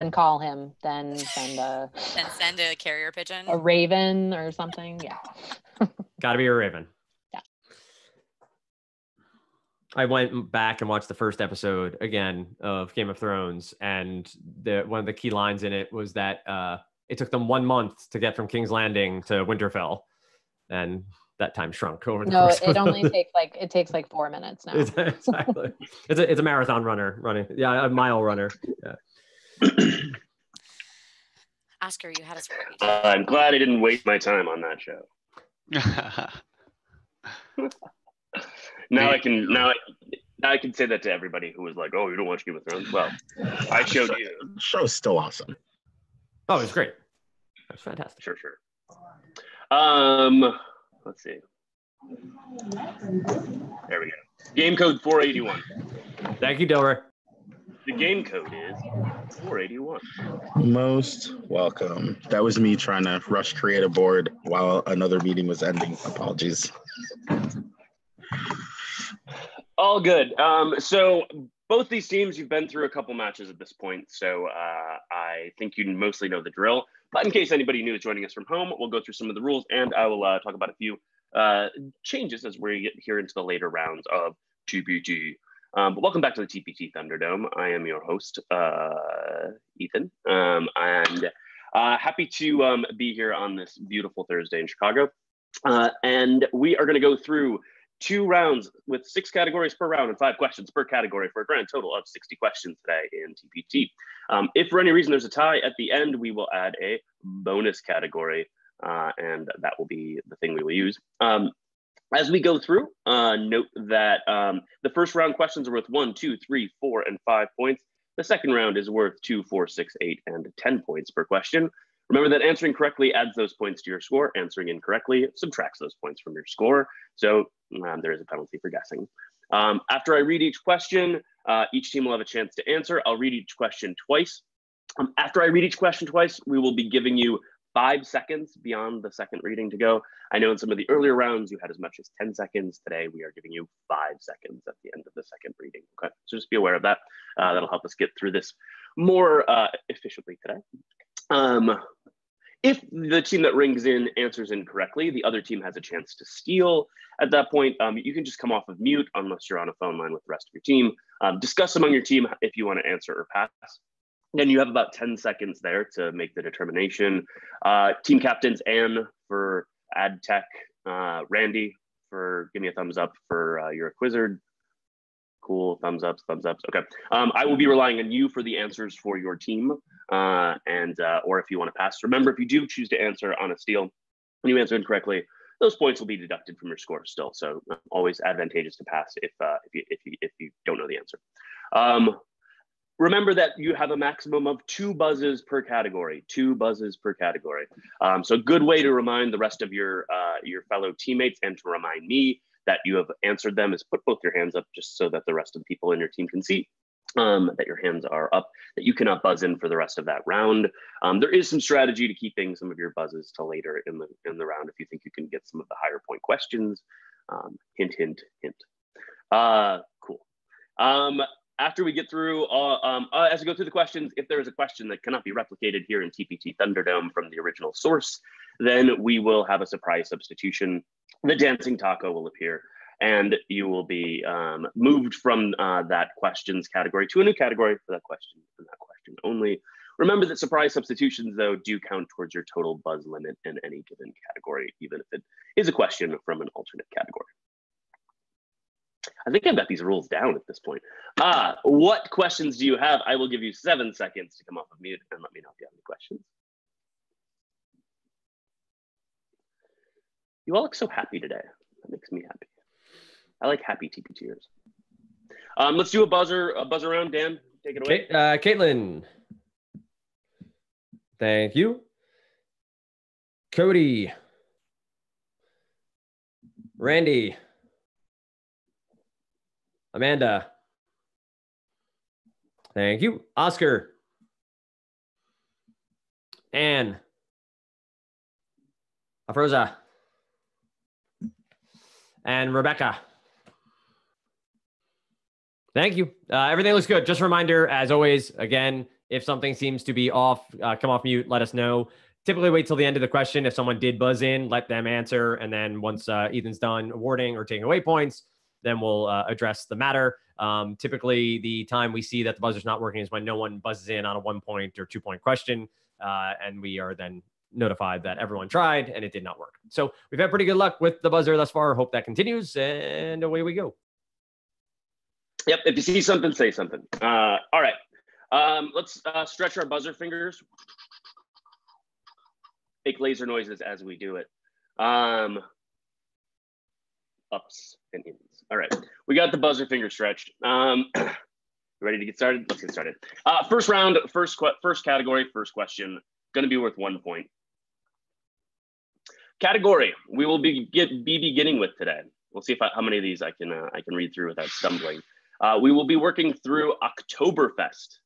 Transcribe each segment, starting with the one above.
and call him, then send a carrier pigeon. A raven or something. Yeah. Got to be a raven. Yeah. I went back and watched the first episode again of Game of Thrones, and one of the key lines in it was that it took them 1 month to get from King's Landing to Winterfell, and that time shrunk over the course. No, it only takes like 4 minutes now. Exactly. It's a marathon running. Yeah, a mile runner. Yeah. Oscar, you had us worried. I'm glad I didn't waste my time on that show. Now I can say that to everybody who was like, "Oh, you don't watch Game of Thrones." Well, I showed you. The show's still awesome. Oh, it's great. That's fantastic. Sure. Let's see. There we go. Game code 481. Thank you, Dilber. The game code is 481. Most welcome. That was me trying to rush create a board while another meeting was ending. Apologies. All good. So both these teams, you've been through a couple matches at this point, so I think you mostly know the drill. But in case anybody new is joining us from home, we'll go through some of the rules, and I will talk about a few changes as we get here into the later rounds of TPT. But welcome back to the TPT Thunderdome. I am your host, Ethan, and happy to be here on this beautiful Thursday in Chicago. And we are going to go through 2 rounds with 6 categories per round and 5 questions per category for a grand total of 60 questions today in TPT. If for any reason there's a tie at the end, we will add a bonus category, and that will be the thing we will use. As we go through, note that the first round questions are worth 1, 2, 3, 4, and 5 points. The second round is worth 2, 4, 6, 8, and 10 points per question. Remember that answering correctly adds those points to your score. Answering incorrectly subtracts those points from your score. So there is a penalty for guessing. After I read each question, each team will have a chance to answer. I'll read each question twice. After I read each question twice, we will be giving you 5 seconds beyond the second reading to go. I know in some of the earlier rounds, you had as much as 10 seconds. Today, we are giving you 5 seconds at the end of the second reading. Okay, so just be aware of that. That'll help us get through this more efficiently today. If the team that rings in answers incorrectly, the other team has a chance to steal. At that point, you can just come off of mute unless you're on a phone line with the rest of your team. Discuss among your team if you want to answer or pass. Then you have about 10 seconds there to make the determination. Team captains, Anne for AdTech, Randy for give me a thumbs up for you're a Quizard. Cool, thumbs ups. Okay. I will be relying on you for the answers for your team, or if you want to pass. Remember, if you do choose to answer on a steal and you answer incorrectly, those points will be deducted from your score still. So always advantageous to pass if you don't know the answer. Remember that you have a maximum of 2 buzzes per category. 2 buzzes per category. So a good way to remind the rest of your fellow teammates and to remind me that you have answered them is put both your hands up just so that the rest of the people in your team can see that your hands are up, that you cannot buzz in for the rest of that round. There is some strategy to keeping some of your buzzes to later in the round if you think you can get some of the higher point questions. Hint, hint, hint. Cool. After we get through, as we go through the questions, if there is a question that cannot be replicated here in TPT Thunderdome from the original source, then we will have a surprise substitution. The dancing taco will appear, and you will be moved from that questions category to a new category for that question and that question only. Remember that surprise substitutions, though, do count towards your total buzz limit in any given category, even if it is a question from an alternate category. I think I've got these rules down at this point. What questions do you have? I will give you 7 seconds to come off of mute and let me know if you have any questions. You all look so happy today. That makes me happy. I like happy TPTers. Let's do a buzzer round. Dan, take it away. Caitlin. Thank you. Cody. Randy. Amanda. Thank you. Oscar. Anne. Afroza. And Rebecca. Thank you. Everything looks good. Just a reminder, as always, again, If something seems to be off, come off mute, let us know. Typically wait till the end of the question. If someone did buzz in, let them answer. And then once Ethan's done awarding or taking away points, then we'll address the matter. Typically, the time we see that the buzzer's not working is when no one buzzes in on a 1 point or 2 point question. And we are then notified that everyone tried and it did not work. So we've had pretty good luck with the buzzer thus far. Hope that continues. And away we go. Yep. If you see something, say something. All right. Let's stretch our buzzer fingers. Make laser noises as we do it. Ups and ins. All right. We got the buzzer finger stretched. Ready to get started? Let's get started. First round, first category, first question. Going to be worth 1 point. Category we will be beginning with today. We'll see how many of these I can read through without stumbling. We will be working through Oktoberfest.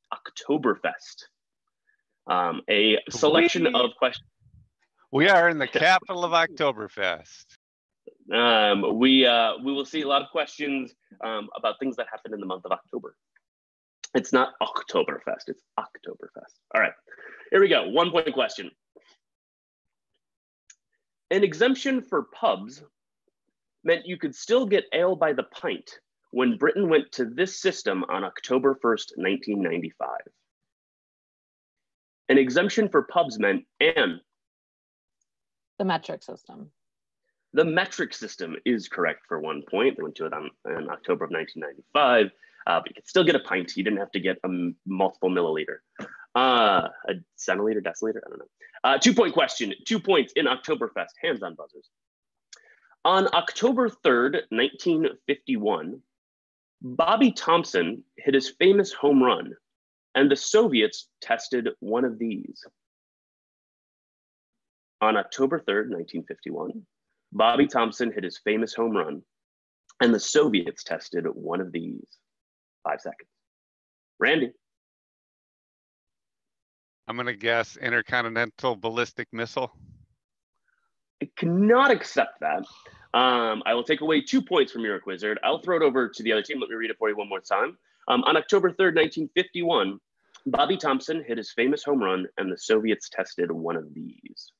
A selection of questions. We are in the capital of Oktoberfest. We will see a lot of questions about things that happened in the month of October. It's not Oktoberfest, it's Oktoberfest. All right, here we go. 1 point question. An exemption for pubs meant you could still get ale by the pint when Britain went to this system on October 1st, 1995. An exemption for pubs meant, and The metric system. the metric system is correct for 1 point. They went to it in October of 1995, but you could still get a pint. You didn't have to get a multiple milliliter. A centiliter, deciliter, I don't know. 2 point question, 2 points in Oktoberfest, hands on buzzers. On October 3rd, 1951, Bobby Thompson hit his famous home run, and the Soviets tested one of these. On October 3rd, 1951, Bobby Thompson hit his famous home run, and the Soviets tested one of these. 5 seconds. Randy. I'm going to guess intercontinental ballistic missile. I cannot accept that. I will take away 2 points from your Quizard. I'll throw it over to the other team. Let me read it for you one more time. On October 3rd, 1951, Bobby Thompson hit his famous home run, and the Soviets tested one of these.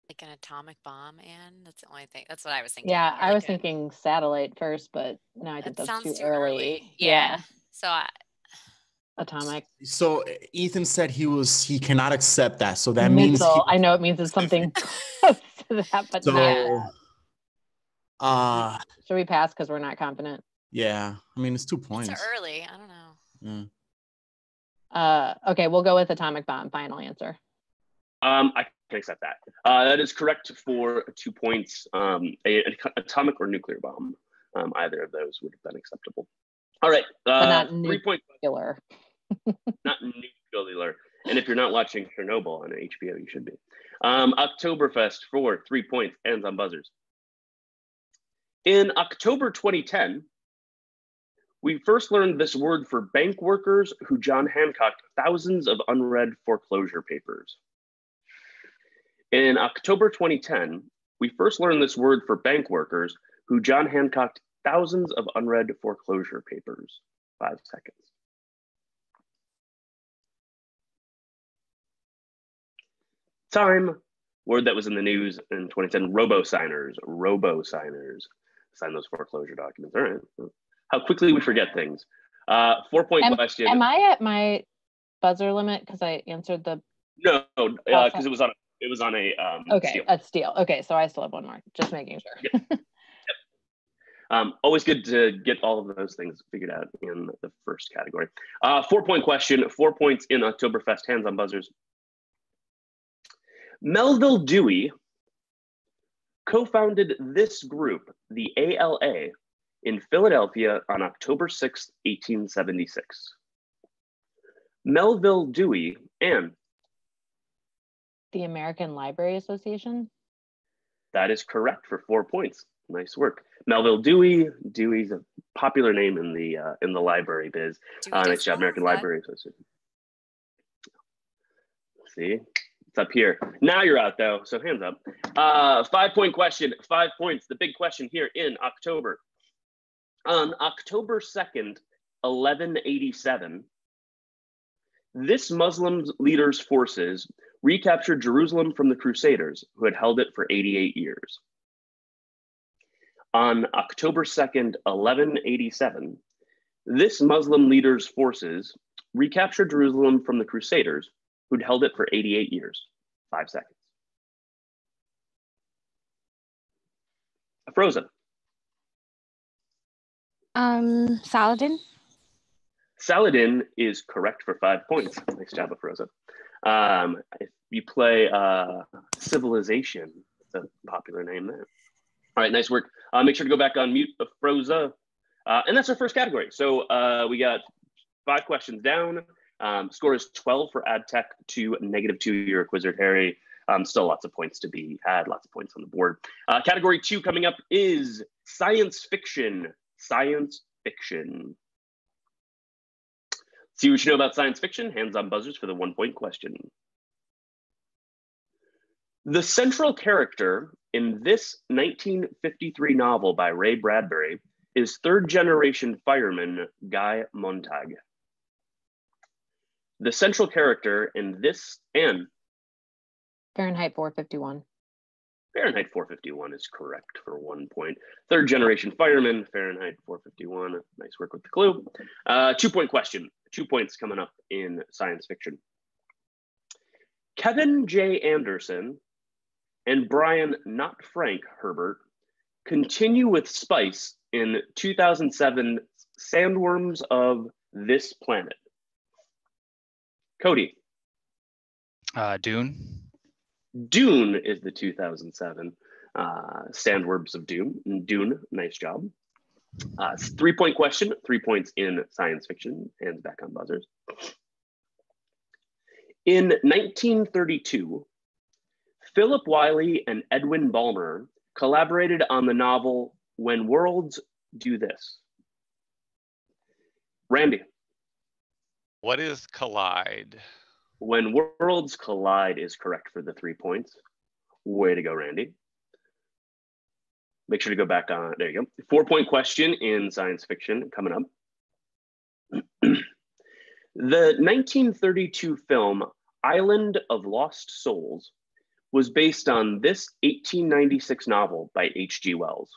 Like an atomic bomb, and that's the only thing. That's what I was thinking. Yeah, Or I like was thinking satellite first, but now I think That that's sounds too early. Yeah. So Atomic. So Ethan said he cannot accept that. So that means Missile. I know it means it's something close to that, but not. Should we pass because we're not confident? Yeah. I mean, it's 2 points. it's early. I don't know. Yeah. Okay, we'll go with atomic bomb. Final answer. I can accept that. That is correct for 2 points. An atomic or nuclear bomb. Either of those would have been acceptable. All right. But not 3 point. nuclear. Not nuclear. And if you're not watching Chernobyl on HBO, you should be. Oktoberfest for 3 points, hands on buzzers. In October 2010, we first learned this word for bank workers who John Hancocked thousands of unread foreclosure papers. In October 2010, we first learned this word for bank workers who John Hancocked thousands of unread foreclosure papers. 5 seconds. Time. Word that was in the news in 2010, robo-signers. Sign those foreclosure documents. All right. How quickly we forget things. 4 point question. Am I at my buzzer limit because I answered the? No, because it was on a okay, steal. a steal. Okay, so I still have one more. Just making sure. Yep. Always good to get all of those things figured out in the first category. 4 point question. 4 points in Oktoberfest. Hands on buzzers. Melville Dewey co-founded this group, the ALA, in Philadelphia on October 6, 1876. Melville Dewey and The American Library Association. that is correct for 4 points. Nice work. Melville Dewey. Dewey's a popular name in the library biz. Nice job, American Library Association. See? It's up here. Now you're out though, so hands up. 5 point question, 5 points. The big question here in October. On October 2nd 1187, this Muslim leader's forces recaptured Jerusalem from the Crusaders, who had held it for 88 years. On October 2nd, 1187, this Muslim leader's forces recaptured Jerusalem from the Crusaders, who'd held it for 88 years. 5 seconds. Frozen. Saladin. Saladin is correct for 5 points. Nice job, Frozen. If you play Civilization, it's a popular name there. All right, nice work. Make sure to go back on mute, Froza. And that's our first category. So we got 5 questions down. Score is 12 for AdTech to -2, your Quizard Harry. Still lots of points to be had, lots of points on the board. Category 2 coming up is science fiction. Science fiction. See what you know about science fiction. Hands on buzzers for the 1-point question. The central character in this 1953 novel by Ray Bradbury is third-generation fireman Guy Montag. The central character in this, and Fahrenheit 451. Fahrenheit 451 is correct for 1 point. Third-generation fireman, Fahrenheit 451. Nice work with the clue. 2-point question. 2 points coming up in science fiction. Kevin J. Anderson and Brian Not Frank Herbert continue with Spice in 2007 Sandworms of This Planet. Cody. Dune. Dune is the 2007 Sandworms of Dune. Nice job. 3-point question, 3 points in science fiction. Hands back on buzzers. In 1932, Philip Wiley and Edwin Ballmer collaborated on the novel When Worlds Do This. Randy. What is collide? When Worlds Collide is correct for the 3 points. Way to go, Randy. Make sure to go back on, there you go. 4-point question in science fiction coming up. The 1932 film Island of Lost Souls was based on this 1896 novel by H.G. Wells.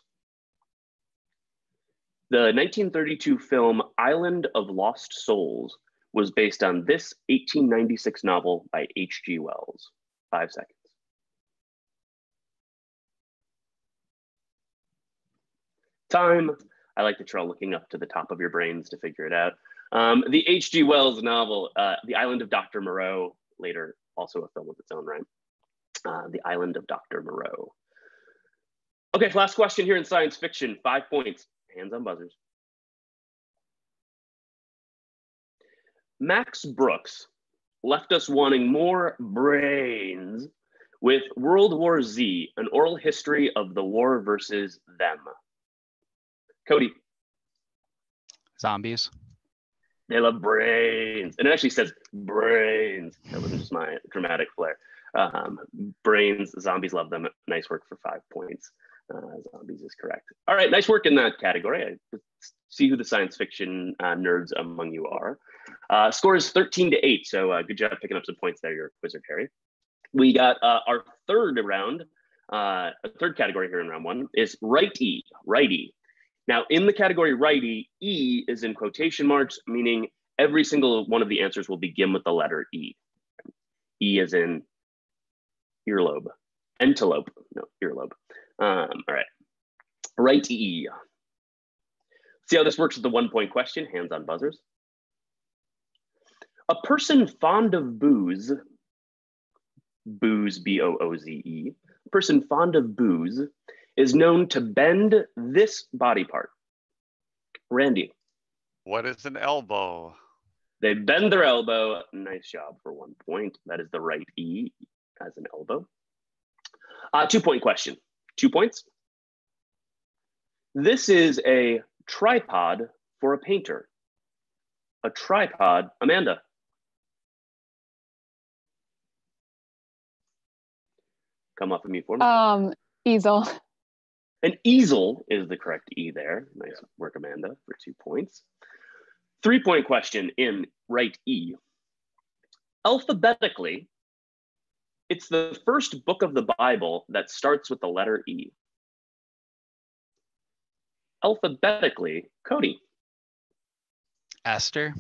The 1932 film Island of Lost Souls was based on this 1896 novel by H.G. Wells. 5 seconds. Time. I like that you're all looking up to the top of your brains to figure it out. The H.G. Wells novel, The Island of Dr. Moreau, later also a film of its own right. The Island of Dr. Moreau. Okay, last question here in science fiction, 5 points. Hands on buzzers. Max Brooks left us wanting more brains with World War Z, an oral history of the war versus them. Cody. Zombies. They love brains. And it actually says brains. That wasn't just my dramatic flair. Brains, zombies love them. Nice work for 5 points. Zombies is correct. All right, nice work in that category. I see who the science fiction nerds among you are. Score is 13-8, so good job picking up some points there, your Quizard Harry. We got our third round, a third category here in round 1 is righty, righty. Now in the category righty, E is in quotation marks, meaning every single one of the answers will begin with the letter E. E as in earlobe, antelope, no, earlobe. All right, righty. See how this works with the 1-point question, hands on buzzers. A person fond of booze, booze, B-O-O-Z-E, a person fond of booze is known to bend this body part. Randy. What is an elbow? They bend their elbow. Nice job for 1 point. That is the right E as an elbow. 2-point question, 2 points. This is a tripod for a painter. A tripod, Amanda. Come off of me for me. Easel. An easel is the correct E there. Nice work, Amanda, for 2 points. 3-point question in right E. Alphabetically, it's the first book of the Bible that starts with the letter E. Alphabetically, Cody. Esther.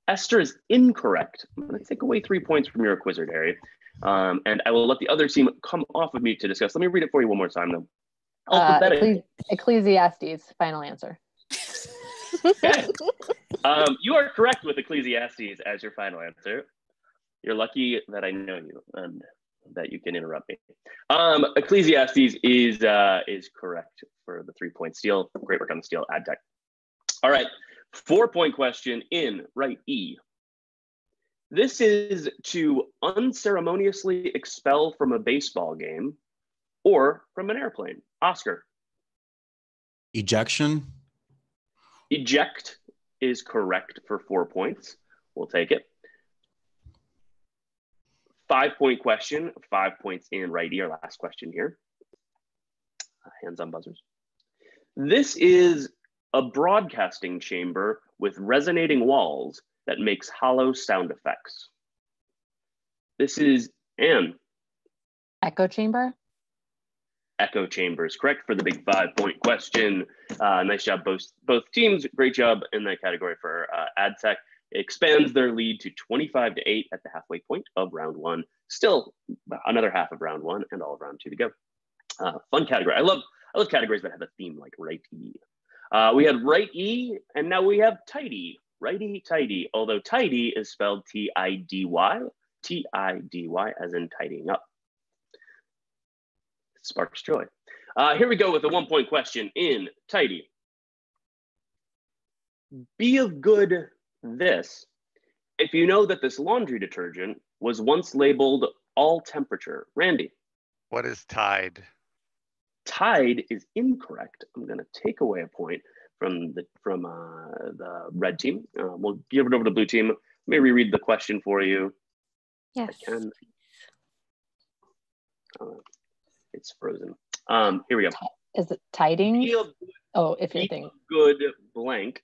Esther is incorrect. I'm going to take away 3 points from your Quizard, Harry. And I will let the other team come off of mute to discuss. Let me read it for you one more time, though. Alphabetically. Ecclesiastes, final answer. Okay. You are correct with Ecclesiastes as your final answer. You're lucky that I know you and that you can interrupt me. Ecclesiastes is correct for the 3-point steal. Great work on the steal, AdTech. All right, 4-point question in right E. This is to unceremoniously expel from a baseball game or from an airplane. Oscar. Ejection. Eject is correct for 4 points. We'll take it. 5-point question, 5 points in right E, our last question here. Hands on buzzers. This is a broadcasting chamber with resonating walls that makes hollow sound effects. This is Anne. Echo chamber. Echo chamber is correct for the big 5-point question. Nice job, both teams. Great job in that category for AdTech. It expands their lead to 25-8 at the halfway point of round 1. Still another half of round 1 and all of round 2 to go. Fun category. I love categories that have a theme like right E. We had right E, and now we have tidy. Righty tidy, although tidy is spelled T-I-D-Y. T-I-D-Y as in tidying up. Sparks joy. Here we go with a 1-point question in tidy. Be of good this if you know that this laundry detergent was once labeled all temperature. Randy. What is Tide? Tide is incorrect. I'm going to take away a point from the red team. We'll give it over to the blue team. Let me reread the question for you. Yes. I can. It's frozen. Here we go. Is it tidings? Be of if you're thinking. Good blank.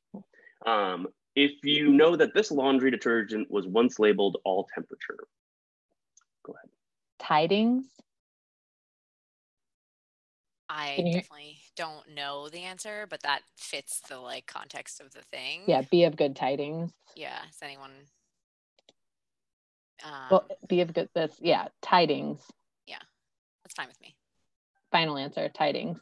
If you know that this laundry detergent was once labeled all temperature. Go ahead. Tidings. I definitely don't know the answer, but that fits the context of the thing. Yeah, be of good tidings. Yeah. Is anyone? Well, be of good this. Yeah, tidings. Yeah, that's fine with me. Final answer, tidings.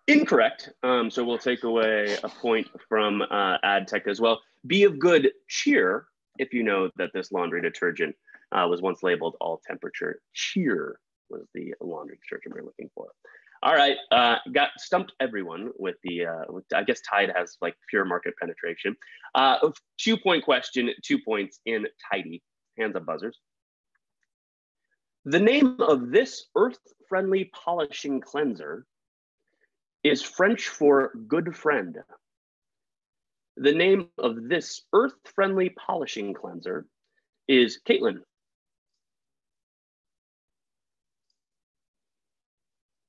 Incorrect. So we'll take away a point from AdTech as well. Be of good cheer if you know that this laundry detergent was once labeled all temperature. Cheer was the laundry detergent we're looking for. All right, got stumped everyone with the, I guess Tide has pure market penetration. 2-point question, 2 points in tidy. Hands up buzzers. The name of this earth-friendly polishing cleanser is French for good friend. The name of this earth-friendly polishing cleanser is Caitlin.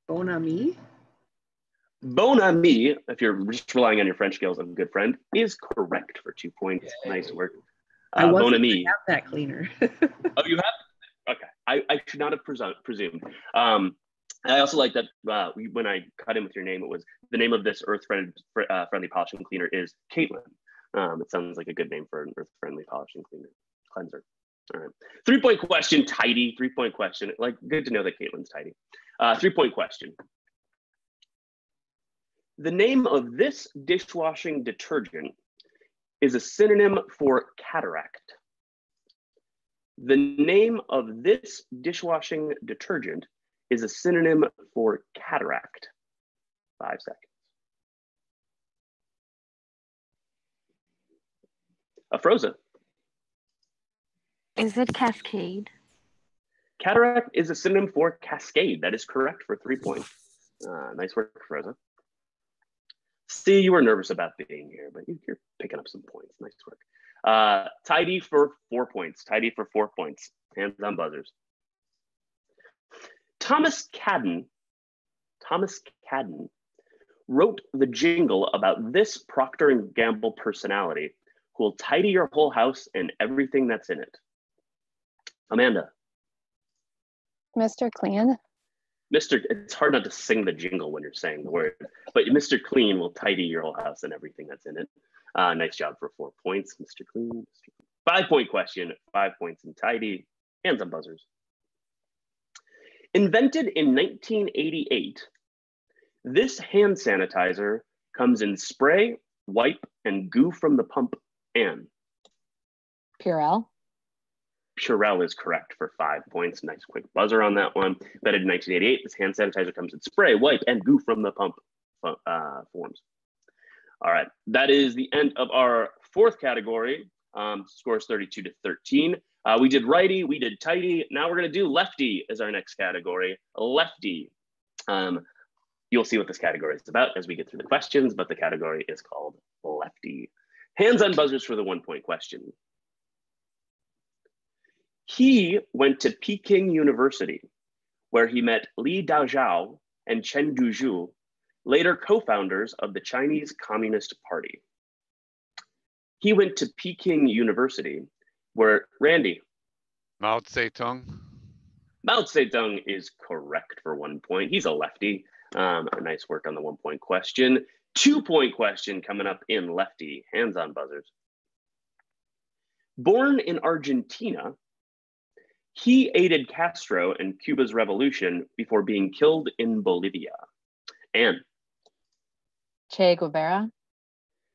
Bon ami. Bon ami, if you're just relying on your French skills of good friend, is correct for 2 points. Nice work. I wasn't Bon ami. have that cleaner. Oh, you have? Okay. I should not have presumed. I also like that when I cut in with your name, it was the name of this earth-friendly polishing cleaner is Caitlin. It sounds like a good name for an earth-friendly polishing cleanser. All right. 3-point question, tidy. 3-point question. Good to know that Caitlin's tidy. 3-point question. The name of this dishwashing detergent is a synonym for cataract. The name of this dishwashing detergent is a synonym for cataract. 5 seconds. Afroza. Is it Cascade? Cataract is a synonym for cascade. That is correct for 3 points. Nice work, Afroza. See, you were nervous about being here, but you're picking up some points. Nice work. Tidy for 4 points. Tidy for 4 points. Hands on buzzers. Thomas Cadden wrote the jingle about this Procter & Gamble personality who will tidy your whole house and everything that's in it? Amanda. Mr. Clean. It's hard not to sing the jingle when you're saying the word, but Mr. Clean will tidy your whole house and everything that's in it. Nice job for 4 points, Mr. Clean. 5-point question, 5 points in tidy. Hands on buzzers. Invented in 1988, this hand sanitizer comes in spray, wipe, and goo from the pump and. Purell. Purell is correct for 5 points. Nice quick buzzer on that one. Invented in 1988, this hand sanitizer comes in spray, wipe, and goo from the pump forms. All right, that is the end of our 4th category. Scores 32-13. We did righty, we did tighty. Now we're gonna do lefty as our next category. Lefty. You'll see what this category is about as we get through the questions, but the category is called lefty. Hands on buzzers for the 1-point question. He went to Peking University, where he met Li Daozhao and Chen Duzhu, later co-founders of the Chinese Communist Party. He went to Peking University, where, Randy. Mao Zedong. Mao Zedong is correct for 1 point. He's a lefty. Nice work on the 1-point question. 2-point question coming up in lefty. Hands on buzzers. Born in Argentina, he aided Castro and Cuba's revolution before being killed in Bolivia. And Che Guevara.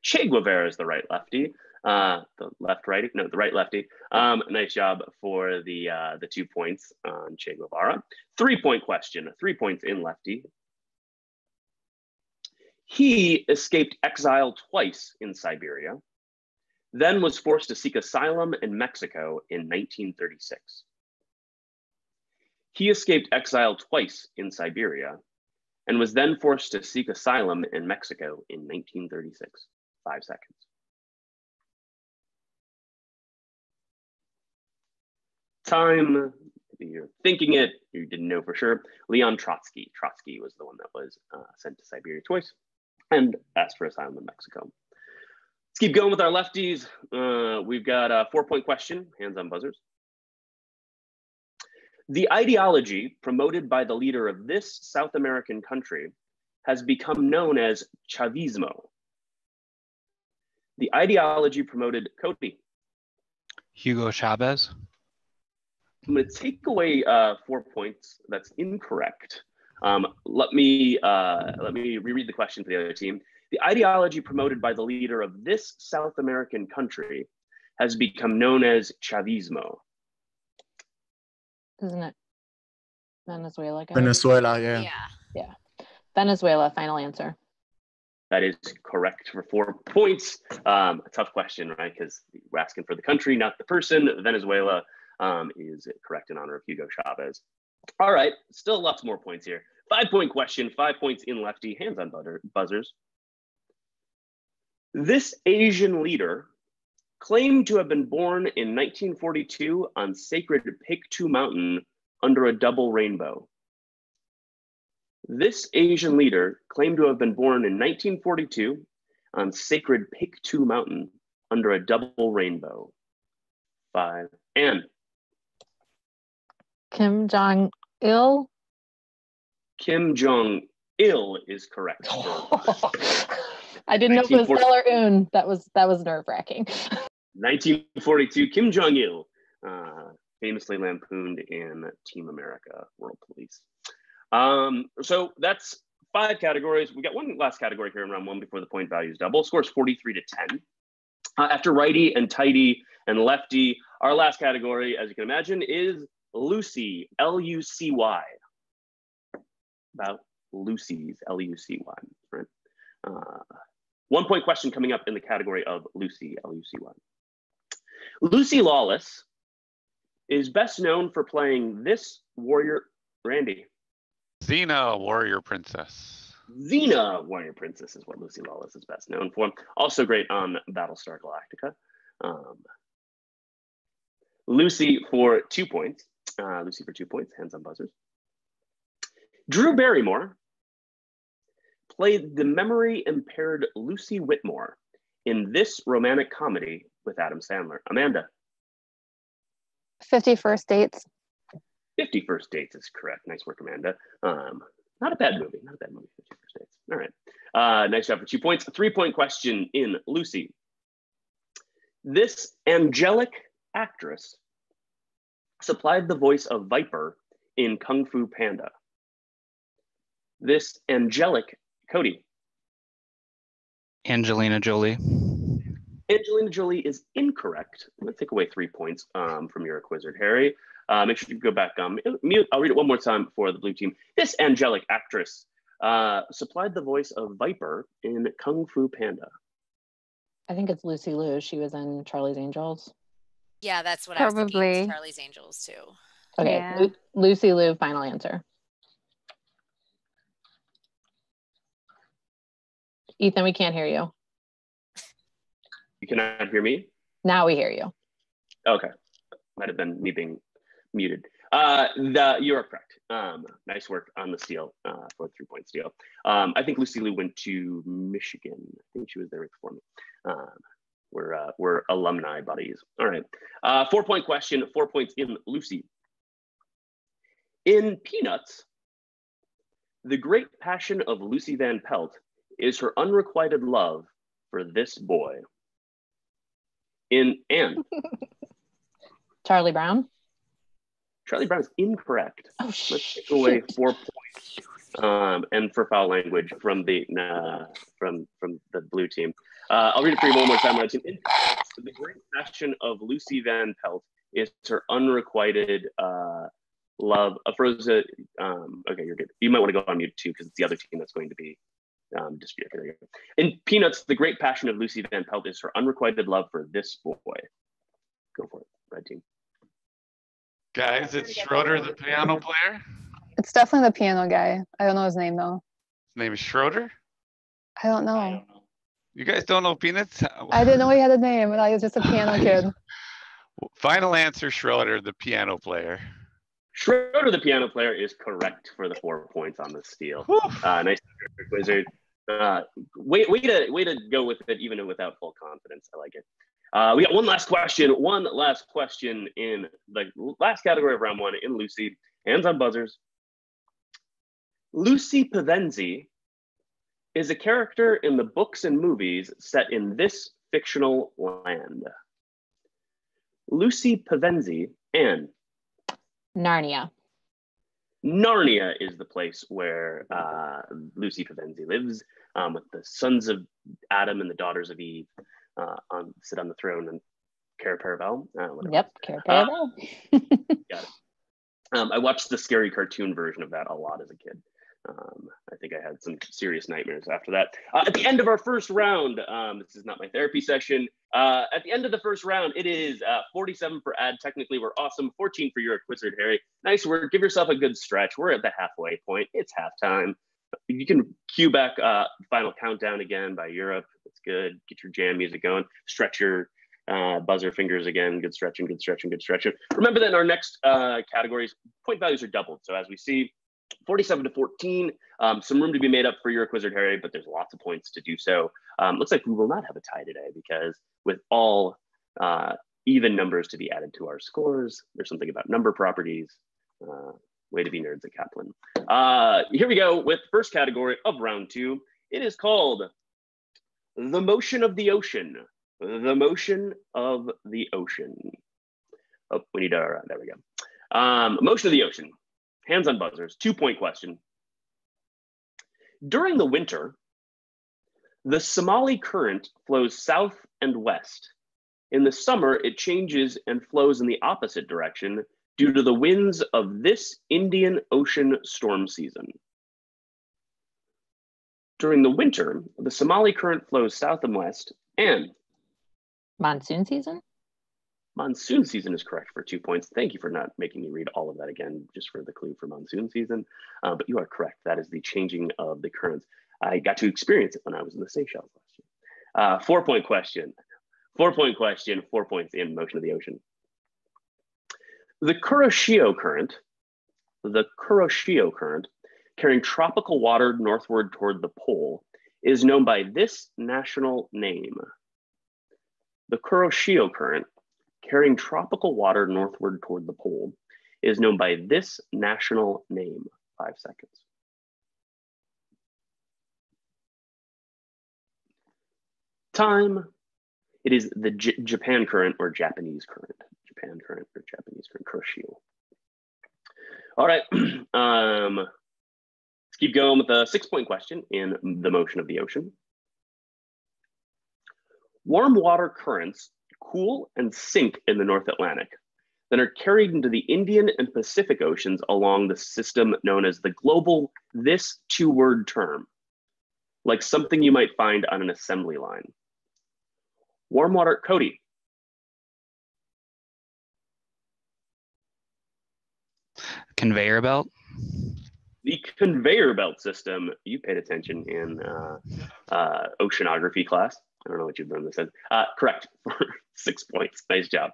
Che Guevara is the right lefty. The left righty? No, the right lefty. Nice job for the 2 points on Che Guevara. 3-point question, 3 points in lefty. He escaped exile twice in Siberia, then was forced to seek asylum in Mexico in 1936. He escaped exile twice in Siberia and was then forced to seek asylum in Mexico in 1936. 5 seconds. Time, maybe you're thinking it, you didn't know for sure. Leon Trotsky. Trotsky was the one that was sent to Siberia twice and asked for asylum in Mexico. Let's keep going with our lefties. We've got a 4-point question, hands on buzzers. The ideology promoted by the leader of this South American country has become known as Chavismo. The ideology promoted, Cody. Hugo Chavez. I'm going to take away 4 points. That's incorrect. Let me reread the question for the other team. The ideology promoted by the leader of this South American country has become known as Chavismo. Isn't it Venezuela, guys? Venezuela, yeah. Yeah. Venezuela, final answer. That is correct for 4 points. A tough question, right? Because we're asking for the country, not the person. Venezuela is correct in honor of Hugo Chavez. All right, still lots more points here. 5-point question, 5 points in lefty, hands on buzzers. This Asian leader claimed to have been born in 1942 on sacred Paektu Mountain under a double rainbow. This Asian leader claimed to have been born in 1942 on sacred Paektu Mountain under a double rainbow. 5, and Kim Jong-il. Kim Jong-il is correct. I didn't know if it was Il or Un. That was nerve-wracking. 1942, Kim Jong-il, famously lampooned in Team America, World Police. So that's 5 categories. We got one last category here in round 1 before the point values double. Scores 43-10. After righty and tighty and lefty, our last category, as you can imagine, is Lucy, L-U-C-Y. About Lucy's, L-U-C-Y, right? 1-point question coming up in the category of Lucy, L-U-C-Y. Lucy Lawless is best known for playing this warrior, Randy. Xena, warrior princess. Xena, warrior princess is what Lucy Lawless is best known for. Also great on Battlestar Galactica. Lucy for 2 points. Lucy for 2 points, hands on buzzers. Drew Barrymore played the memory-impaired Lucy Whitmore in this romantic comedy with Adam Sandler? Amanda. 50 First Dates. 50 First Dates is correct. Nice work, Amanda. Not a bad movie. Not a bad movie. 50 First Dates. All right. Nice job for 2 points. A 3-point question in Lucy. This angelic actress supplied the voice of Viper in Kung Fu Panda. This angelic, Cody. Angelina Jolie. Angelina Jolie is incorrect. I'm going to take away 3 points from your Quizard, Harry. Make sure you go back on mute. I'll read it one more time for the blue team. This angelic actress supplied the voice of Viper in Kung Fu Panda. I think it's Lucy Liu. She was in Charlie's Angels. Yeah, that's what I was thinking. Probably. Charlie's Angels too. Okay, Yeah. Lucy Liu, final answer. Ethan, we can't hear you. You cannot hear me? Now we hear you. Okay. Might have been me being muted. You are correct. Nice work on the steal for the 3-point steal. I think Lucy Liu went to Michigan. I think she was there before me. We're alumni buddies. All right. 4-point question, 4 points in Lucy. In Peanuts, the great passion of Lucy Van Pelt is her unrequited love for this boy. In Anne. Charlie Brown. Charlie Brown is incorrect. Oh, Let's take away 4 points. And for foul language from the blue team. I'll read it for you one more time. In the great passion of Lucy Van Pelt is her unrequited love. Frozen. Okay, you're good. You might want to go on mute too, because it's the other team that's going to be disputed. There you go. In Peanuts, the great passion of Lucy Van Pelt is her unrequited love for this boy. Go for it, red team. Guys, it's Schroeder, the piano player. It's definitely the piano guy. I don't know his name though. His name is Schroeder. I don't know. You guys don't know Peanuts? I didn't know he had a name, and I was just a piano kid. Final answer, Schroeder, the piano player. Schroeder, the piano player, is correct for the 4 points on the steal. Nice Wizard. Way to go with it, even without full confidence. I like it. We got one last question in the last category of round 1 in Lucy. Hands on buzzers. Lucy Pavenzi is a character in the books and movies set in this fictional land. Lucy Pavenzi and Narnia. Narnia is the place where Lucy Pavenzi lives, with the sons of Adam and the daughters of Eve sit on the throne and Cara Parabel. Yep, Cara Parabel. Got it. I watched the scary cartoon version of that a lot as a kid. I think I had some serious nightmares after that. At the end of our first round, this is not my therapy session. At the end of the first round, it is 47 for AdTechnically. We're awesome. 14 for your Quizard, Harry. Nice work. Give yourself a good stretch. We're at the halfway point. It's halftime. You can cue back Final Countdown again by Europe. That's good. Get your jam music going. Stretch your buzzer fingers again. Good stretching, good stretching, good stretching. Remember that in our next categories, point values are doubled. So as we see, 47 to 14, some room to be made up for your Quizard, Harry, but there's lots of points to do so. Looks like we will not have a tie today, because with all even numbers to be added to our scores, there's something about number properties. Way to be nerds at Kaplan. Here we go with first category of round 2. It is called The Motion of the Ocean. The Motion of the Ocean. Oh, we need to, there we go. Motion of the Ocean. Hands on buzzers, 2-point question. During the winter, the Somali current flows south and west. In the summer, it changes and flows in the opposite direction due to the winds of this Indian Ocean storm season. During the winter, the Somali current flows south and west, and monsoon season? Monsoon season is correct for 2 points. Thank you for not making me read all of that again, just for the clue for monsoon season. But you are correct. That is the changing of the currents. I got to experience it when I was in the Seychelles last year. 4-point question. 4-point question, 4 points in Motion of the Ocean. The Kuroshio current carrying tropical water northward toward the pole is known by this national name. The Kuroshio current, carrying tropical water northward toward the pole, is known by this national name. 5 seconds. Time. It is the Japan current or Japanese current. Japan current or Japanese current, Kuroshio. All right, let's keep going with the 6-point question in the motion of the ocean. Warm water currents cool and sink in the North Atlantic, then are carried into the Indian and Pacific Oceans along the system known as the global this 2-word term, like something you might find on an assembly line. Warm water, Cody. Conveyor belt. The conveyor belt system. You paid attention in oceanography class. I don't know what you've learned this in. Correct for 6 points. Nice job.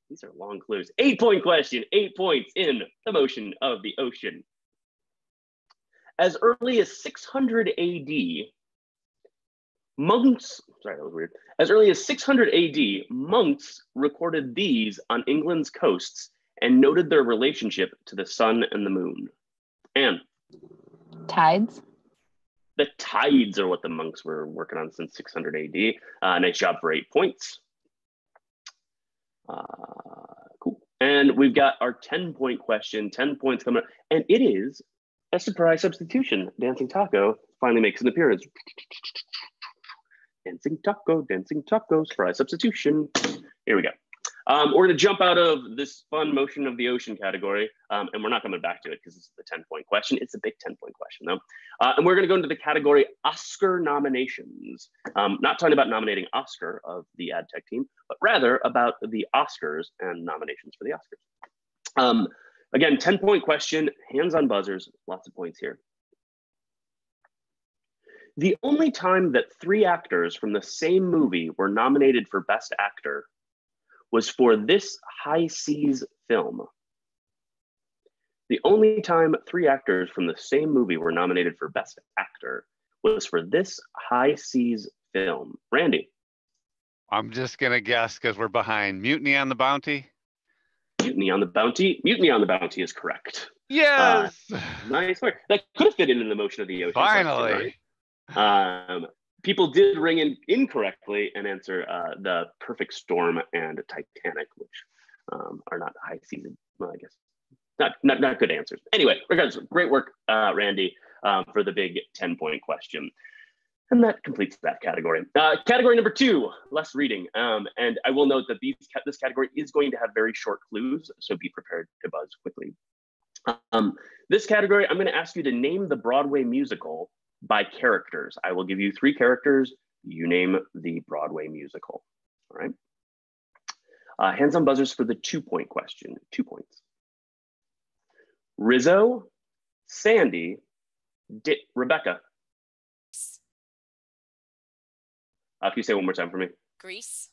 These are long clues. 8-point question. 8 points in the motion of the ocean. As early as 600 AD, monks, sorry, that was weird. As early as 600 AD, monks recorded these on England's coasts and noted their relationship to the sun and the moon. Anne. Tides. The tides are what the monks were working on since 600 AD. Nice job for 8 points. Cool. And we've got our 10-point question, 10 points coming up. And it is a surprise substitution. Dancing Taco finally makes an appearance. Dancing Taco, surprise substitution. Here we go. We're going to jump out of this fun motion of the ocean category, and we're not coming back to it because this is the 10-point question. It's a big 10-point question, though. And we're going to go into the category Oscar nominations. Not talking about nominating Oscar of the AdTech team, but rather about the Oscars and nominations for the Oscars. Again, 10-point question, hands on buzzers, lots of points here. The only time that 3 actors from the same movie were nominated for Best Actor was for this High Seas film. The only time 3 actors from the same movie were nominated for Best Actor was for this High Seas film. Randy. I'm just gonna guess because we're behind. Mutiny on the Bounty. Mutiny on the Bounty. Mutiny on the Bounty is correct. Yes. Nice work. That could have fit in the motion of the ocean. Finally. Question, right? People did ring in incorrectly and answer The Perfect Storm and Titanic, which are not high season. Well, I guess not good answers. Anyway, regardless, great work, Randy, for the big 10-point question. And that completes that category. Category number 2, less reading. And I will note that this category is going to have very short clues, so be prepared to buzz quickly. This category, I'm going to ask you to name the Broadway musical by characters. I will give you 3 characters. You name the Broadway musical. All right. Hands on buzzers for the 2-point question. 2 points. Rizzo, Sandy, Rebecca. Can you say one more time for me? Grease.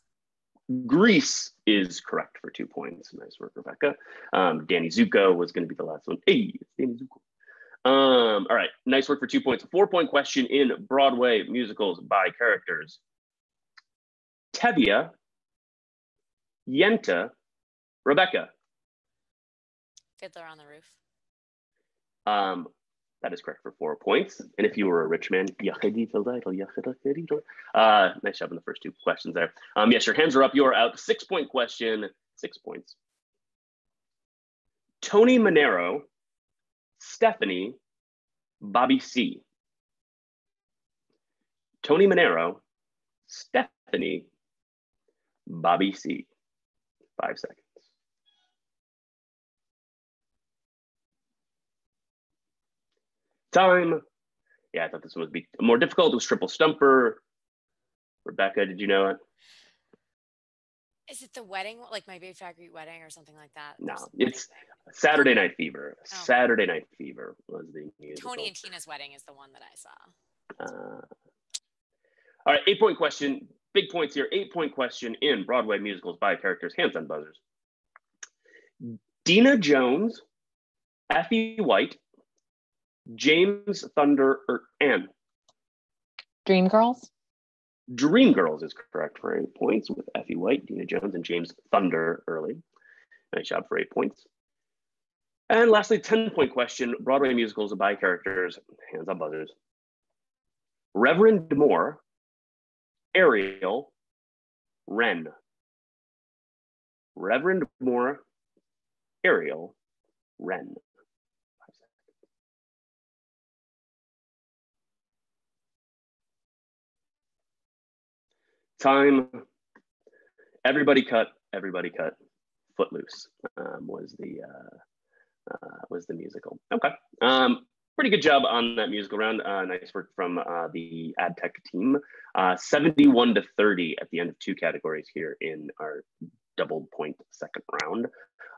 Grease is correct for 2 points. Nice work, Rebecca. Danny Zuko was going to be the last one. Hey, it's Danny Zuko. All right, nice work for 2 points. 4-point question in Broadway musicals by characters. Tevye, Yenta, Rebecca. Fiddler on the Roof. That is correct for 4 points. And if you were a rich man, nice job in the first 2 questions there. Yes, your hands are up. You're out. 6-point question, 6 points. Tony Manero, Stephanie, Bobby C. Tony Manero, Stephanie, Bobby C. 5 seconds. Time. Yeah, I thought this would be more difficult. It was triple stumper. Rebecca, did you know it? Is it the wedding, like My Big Fat Greek Wedding or something like that? No, it's Saturday Night Fever. Oh. Saturday Night Fever was the musical. Tony and Tina's Wedding is the one that I saw. All right, 8-point question. Big points here. 8-point question in Broadway musicals by characters. Hands on buzzers. Dina Jones, Effie White, James, Thunder, or Anne? Dreamgirls. Dreamgirls is correct for 8 points with Effie White, Dina Jones, and James Thunder early. Nice job for 8 points. And lastly, 10-point question, Broadway musicals by characters, hands on buzzers. Reverend Moore, Ariel, Wren. Reverend Moore, Ariel, Wren. Time. Everybody cut. Footloose was the musical. Okay. Pretty good job on that musical round. Nice work from the ad tech team. 71 to 30 at the end of 2 categories here in our double point second round.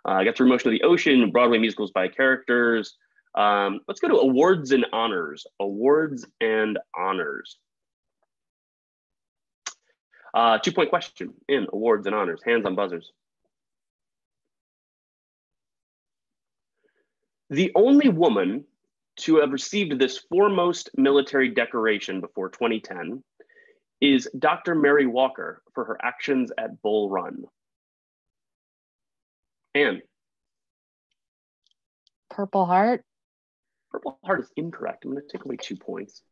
I got through Motion of the Ocean, Broadway musicals by characters. Let's go to awards and honors. Awards and honors. 2-point question in awards and honors. Hands on buzzers. The only woman to have received this foremost military decoration before 2010 is Dr. Mary Walker for her actions at Bull Run. Anne. Purple Heart. Purple Heart is incorrect. I'm going to take away 2 points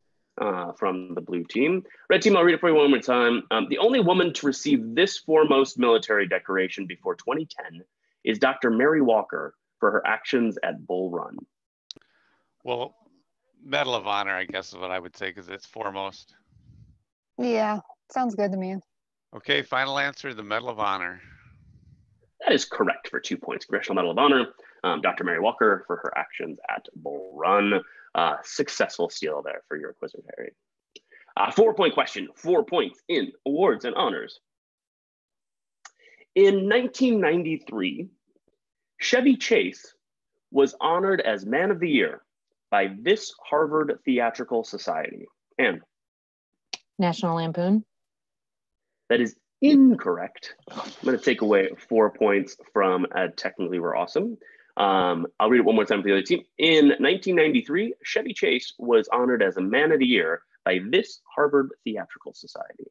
from the blue team. Red team, I'll read it for you one more time. The only woman to receive this foremost military decoration before 2010 is Dr. Mary Walker for her actions at Bull Run. Well, Medal of Honor, I guess is what I would say, because it's foremost. Yeah, sounds good to me. Okay, final answer, the Medal of Honor. That is correct for 2 points. Congressional Medal of Honor, Dr. Mary Walker for her actions at Bull Run. Successful steal there for your Quizard, Harry. 4-point question, 4 points in awards and honors. In 1993, Chevy Chase was honored as Man of the Year by this Harvard Theatrical Society. And National Lampoon. that is incorrect. I'm going to take away 4 points from AdTechnically We're Awesome. I'll read it one more time for the other team. In 1993, Chevy Chase was honored as a Man of the Year by this Harvard Theatrical Society.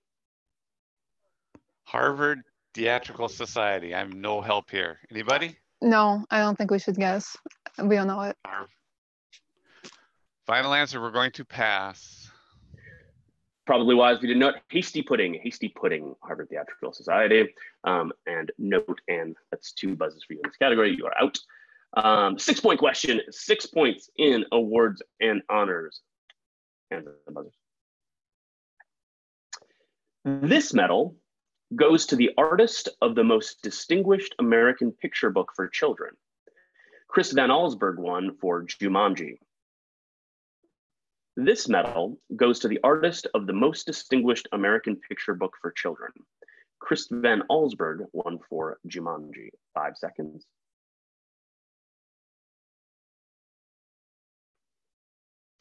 Harvard Theatrical Society. I'm no help here. Anybody? No, I don't think we should guess. We don't know it. Final answer, we're going to pass. Probably wise we didn't know it. Hasty Pudding, Harvard Theatrical Society. And note, and that's 2 buzzes for you in this category. You are out. 6-point question, 6 points in awards and honors. And the buzzers. This medal goes to the artist of the most distinguished American picture book for children. Chris Van Allsburg won for Jumanji. This medal goes to the artist of the most distinguished American picture book for children. Chris Van Allsburg won for Jumanji. 5 seconds.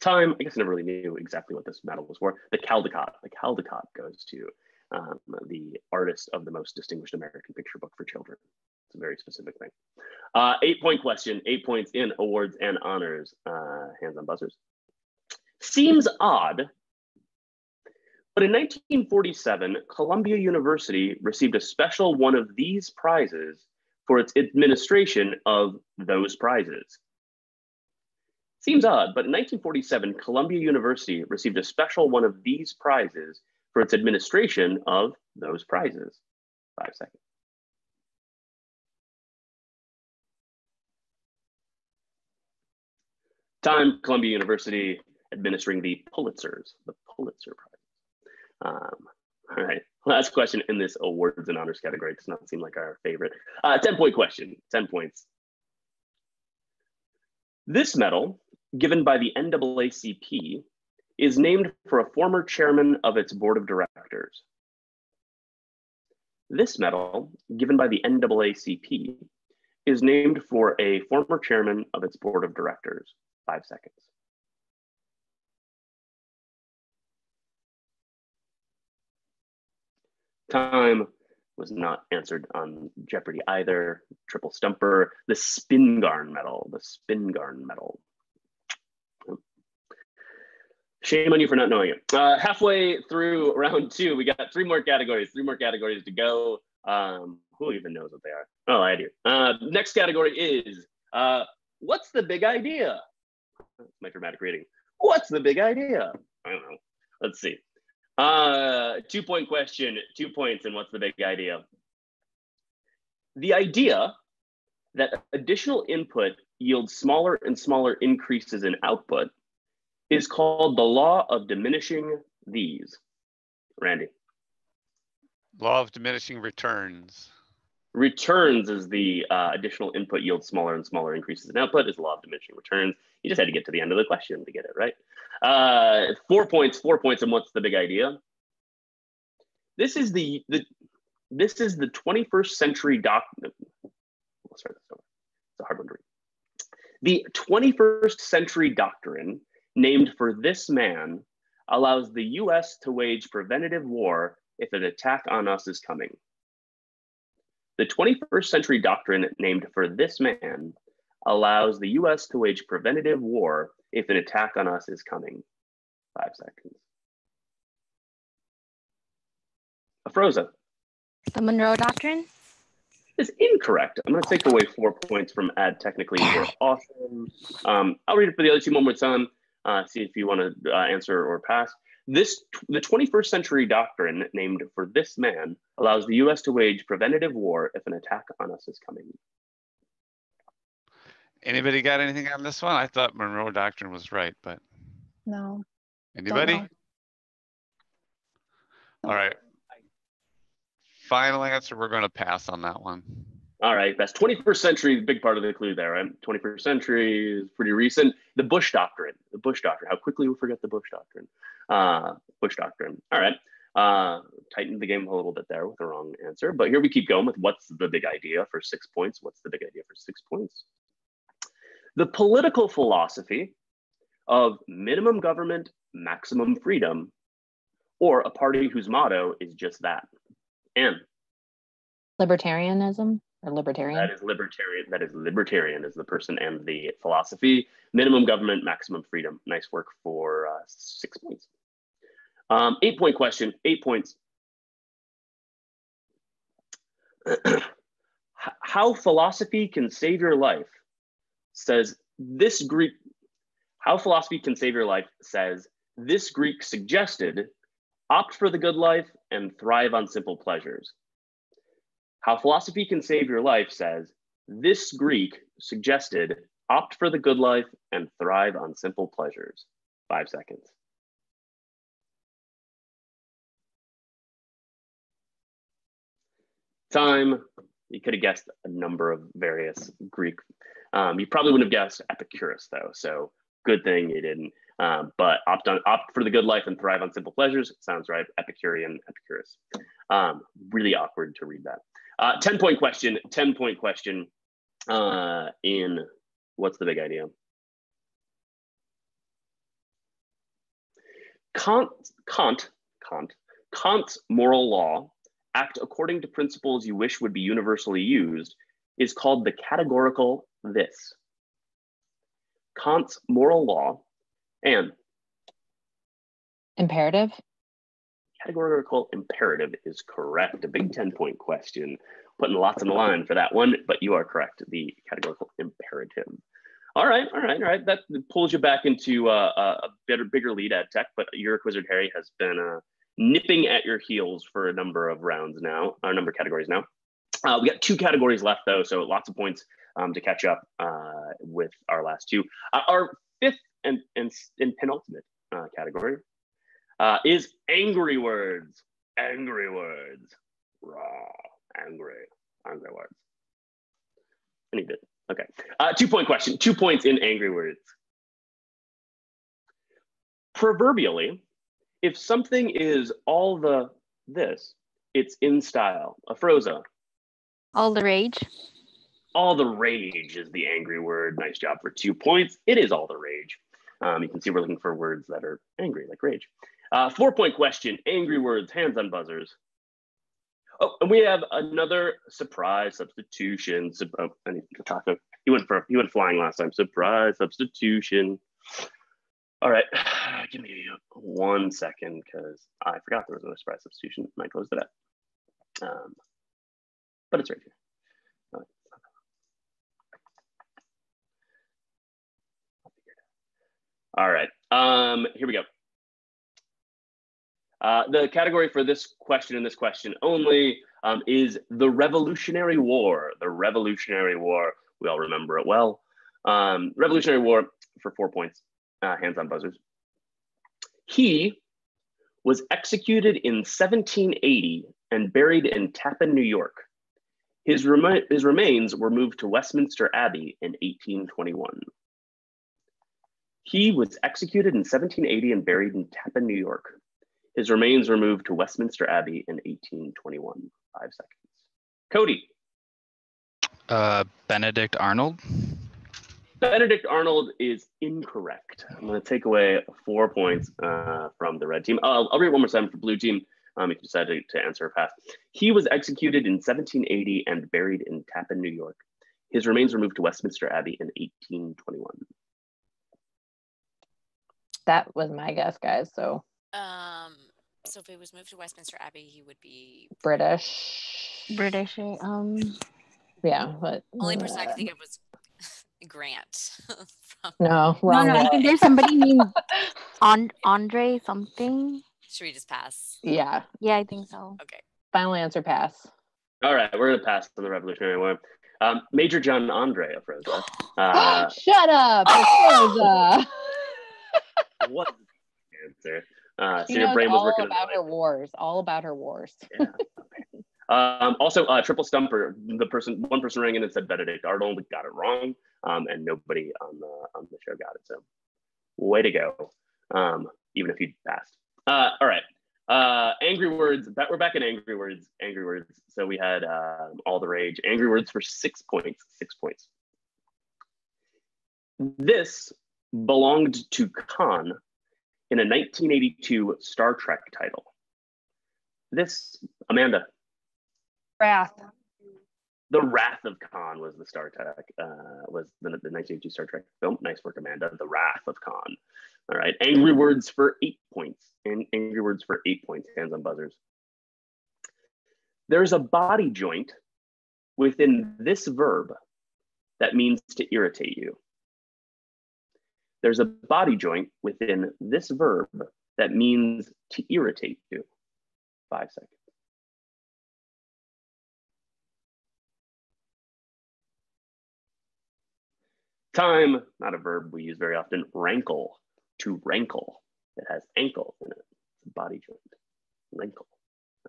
Time, I guess I never really knew exactly what this medal was for. The Caldecott. The Caldecott goes to the artist of the most distinguished American picture book for children. It's a very specific thing. 8-point question, 8 points in awards and honors. Hands on buzzers. Seems odd, but in 1947, Columbia University received a special one of these prizes for its administration of those prizes. Seems odd, but in 1947, Columbia University received a special one of these prizes for its administration of those prizes. 5 seconds. Time, Columbia University administering the Pulitzers, the Pulitzer Prize. All right, last question in this awards and honors category. It does not seem like our favorite. 10-point question, 10 points. This medal, given by the NAACP, is named for a former chairman of its board of directors. This medal, given by the NAACP, is named for a former chairman of its board of directors. 5 seconds. Time was not answered on Jeopardy either. Triple stumper. The Spingarn medal. The Spingarn medal. Shame on you for not knowing it. Halfway through round 2, we got 3 more categories to go. Who even knows what they are? Oh, I do. Next category is, what's the big idea? That's my dramatic reading. What's the big idea? I don't know. Let's see. 2-point question, 2 points, and what's the big idea? The idea that additional input yields smaller and smaller increases in output is called the law of diminishing these. Randy. Law of diminishing returns. Returns is the additional input yields smaller and smaller increases in output is the law of diminishing returns. You just had to get to the end of the question to get it right. 4 points, and what's the big idea? This is the 21st century document. We'll start this over. It's a hard one to read. The 21st century doctrine named for this man allows the US to wage preventative war if an attack on us is coming. The 21st century doctrine named for this man allows the US to wage preventative war if an attack on us is coming. 5 seconds. Afroza. The Monroe Doctrine? Is incorrect. I'm going to take away 4 points from AdTechnically. You're awesome. I'll read it for the other 2 one more time. See if you want to answer or pass. The 21st century doctrine named for this man allows the US to wage preventative war if an attack on us is coming. Anybody got anything on this one? I thought Monroe Doctrine was right, but No. anybody? know. All right. Final answer, we're going to pass on that one. All right, that's 21st century, big part of the clue there, right? 21st century is pretty recent. The Bush Doctrine, how quickly we forget the Bush Doctrine. Bush Doctrine, all right. Tightened the game a little bit there with the wrong answer, but here we keep going with what's the big idea for 6 points. What's the big idea for 6 points? The political philosophy of minimum government, maximum freedom, or a party whose motto is just that. And Libertarianism or libertarian? That is libertarian. That is libertarian is the person and the philosophy. Minimum government, maximum freedom. Nice work for 6 points. 8-point question, 8 points. How philosophy can save your life says this Greek. How philosophy can save your life says this Greek suggested opt for the good life and thrive on simple pleasures. How philosophy can save your life says this Greek suggested opt for the good life and thrive on simple pleasures. 5 seconds. Time. You could have guessed a number of various Greek. You probably wouldn't have guessed Epicurus though, so good thing you didn't. But opt for the good life and thrive on simple pleasures. Sounds right. Epicurean, Epicurus. Really awkward to read that. 10-point question. 10-point question. In what's the big idea? Kant's moral law, act according to principles you wish would be universally used, is called the categorical this. Kant's moral law and imperative. Categorical imperative is correct. A big 10-point question. Putting lots on the line for that one, but you are correct. The categorical imperative. All right. That pulls you back into a bigger lead at tech, but your Quizard Harry has been nipping at your heels for a number of rounds now, a number of categories now. We got 2 categories left though, so lots of points to catch up with our last 2. Our 5th and penultimate category is angry words. Angry words. Raw. Angry words. I need it. Okay. 2-point question. 2 points in angry words. Proverbially, if something is all the this, it's in style. Afroza. All the rage. All the rage is the angry word. Nice job for 2 points. It is all the rage. You can see we're looking for words that are angry, like rage. 4-point question, angry words, hands on buzzers. Oh, and we have another surprise substitution. I need to talk. He went flying last time. Surprise substitution. All right, give me 1 second because I forgot there was no surprise substitution and I closed it up. But it's right here. All right, here we go. The category for this question and this question only is the Revolutionary War. The Revolutionary War, we all remember it well. Revolutionary War for 4 points, hands on buzzers. He was executed in 1780 and buried in Tappan, New York. His remains were moved to Westminster Abbey in 1821. He was executed in 1780 and buried in Tappan, New York. His remains were moved to Westminster Abbey in 1821. 5 seconds. Cody. Benedict Arnold. Benedict Arnold is incorrect. I'm going to take away 4 points from the red team. I'll read it one more time for blue team if you decide to answer or pass. He was executed in 1780 and buried in Tappan, New York. His remains were moved to Westminster Abbey in 1821. That was my guess, guys. So if it was moved to Westminster Abbey, he would be British. Yeah, but only person I could think of was Grant. No, No, I think there's somebody named Andre something. Should we just pass? Yeah. Yeah, I think so. Okay. Final answer, pass. All right, we're gonna pass on the Revolutionary War. Major John Andre of Rosa. Shut up! Rosa. What answer? She So your knows brain was all working about her wars. All about her wars. Yeah. Okay. Also, triple stumper. One person rang in and said Benedict Arnold got it wrong, and nobody on the show got it. So, way to go. Even if you passed. All right. Angry words. We're back in angry words. Angry words. So we had all the rage. Angry words for 6 points. 6 points. This belonged to Khan in a 1982 Star Trek title. This, Amanda. Wrath. The Wrath of Khan was the Star Trek, was the 1982 Star Trek film. Nice work, Amanda. The Wrath of Khan. All right, angry words for 8 points. And angry words for 8 points, hands on buzzers. There's a body joint within this verb that means to irritate you. There's a body joint within this verb that means to irritate you. 5 seconds. Time, not a verb we use very often. Rankle, to rankle. It has ankle in it. It's a body joint. Rankle.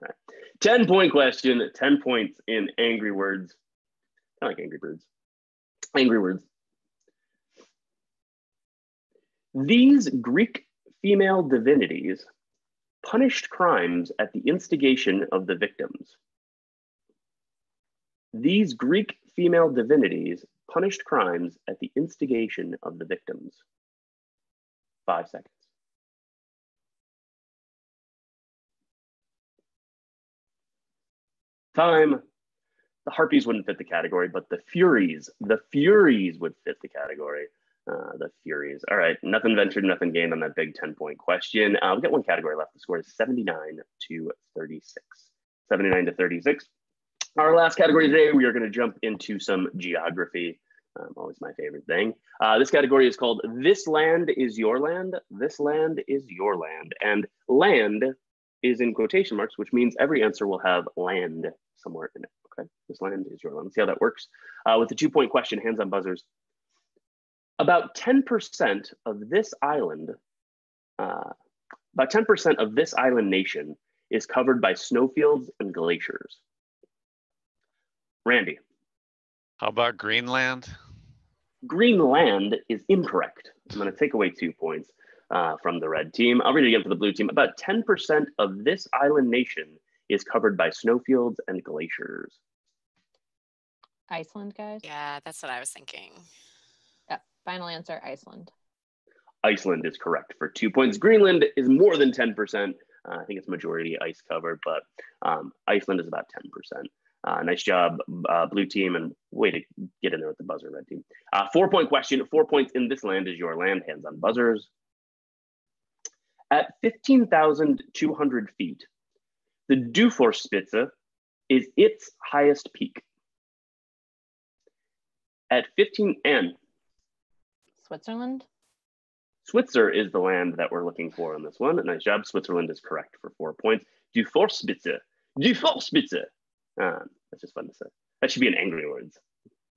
All right. 10-point question, 10 points in angry words. I like angry birds. Angry words. These Greek female divinities punished crimes at the instigation of the victims. These Greek female divinities punished crimes at the instigation of the victims. 5 seconds. Time. The Harpies wouldn't fit the category, but the Furies would fit the category. The Furies. All right, nothing ventured, nothing gained on that big 10-point question. We've got one category left. The score is 79 to 36. 79 to 36. Our last category today, we are going to jump into some geography. Always my favorite thing. This category is called This Land is Your Land. This land is your land. And land is in quotation marks, which means every answer will have land somewhere in it. Okay, this land is your land. Let's see how that works. With the 2-point question, hands on buzzers. About 10% of this island, nation is covered by snowfields and glaciers. Randy. How about Greenland? Greenland is incorrect. I'm going to take away 2 points from the red team. I'll read it again for the blue team. About 10% of this island nation is covered by snowfields and glaciers. Iceland, guys? Yeah, that's what I was thinking. Yeah, final answer, Iceland. Iceland is correct for 2 points. Greenland is more than 10%. I think it's majority ice covered, but Iceland is about 10%. Nice job, blue team, and way to get in there with the buzzer, red team. 4-point question, 4 points in this land is your land, hands on buzzers. At 15,200 feet, the Dufourspitze is its highest peak. At 15 and Switzerland? Switzer is the land that we're looking for in this one. Nice job. Switzerland is correct for 4 points. Dufourspitze. Dufourspitze. That's just fun to say. That should be an Angry Words.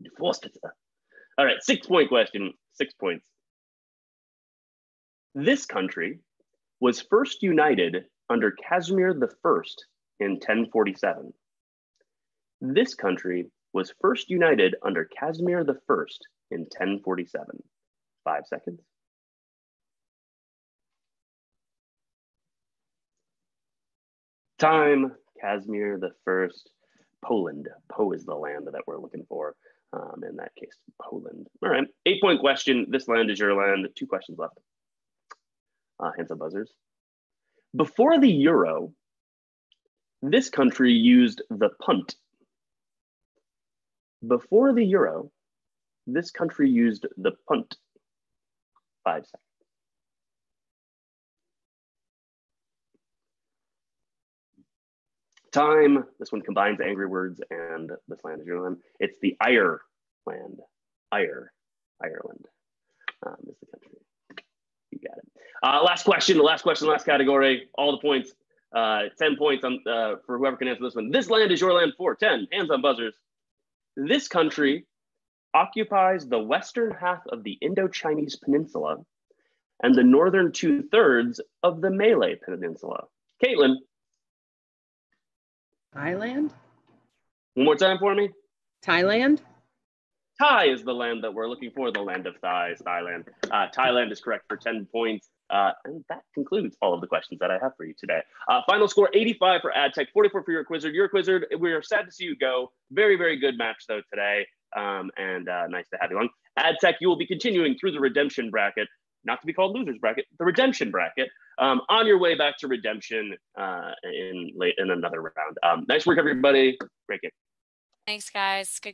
Dufourspitze. All right, 6-point question. 6 points. This country was first united under Casimir I in 1047. This country was first united under Casimir I in 1047. 5 seconds. Time. Casimir I. Poland. Po is the land that we're looking for. In that case, Poland. All right, 8-point question. This land is your land. 2 questions left. Hands up buzzers. Before the Euro, this country used the punt. Before the Euro, this country used the punt. 5 seconds. Time. This one combines Angry Words and this land is your land. It's the Ireland. Ireland is the country. You got it. Last question, last category. All the points. 10 points on, for whoever can answer this one. This land is your land for 10. Hands on buzzers. This country occupies the western half of the Indo-Chinese Peninsula and the northern 2/3 of the Malay Peninsula. Caitlin. Thailand? One more time for me. Thailand? Thai is the land that we're looking for, the land of thighs, Thailand. Thailand is correct for 10 points. And that concludes all of the questions that I have for you today. Final score, 85 for AdTech, 44 for your Quizard. Your Quizard, we are sad to see you go. Very, very good match though today. And nice to have you on. AdTech, you will be continuing through the redemption bracket, not to be called losers bracket, the redemption bracket, on your way back to redemption in another round. Nice work, everybody. Great game. Thanks, guys. Good game.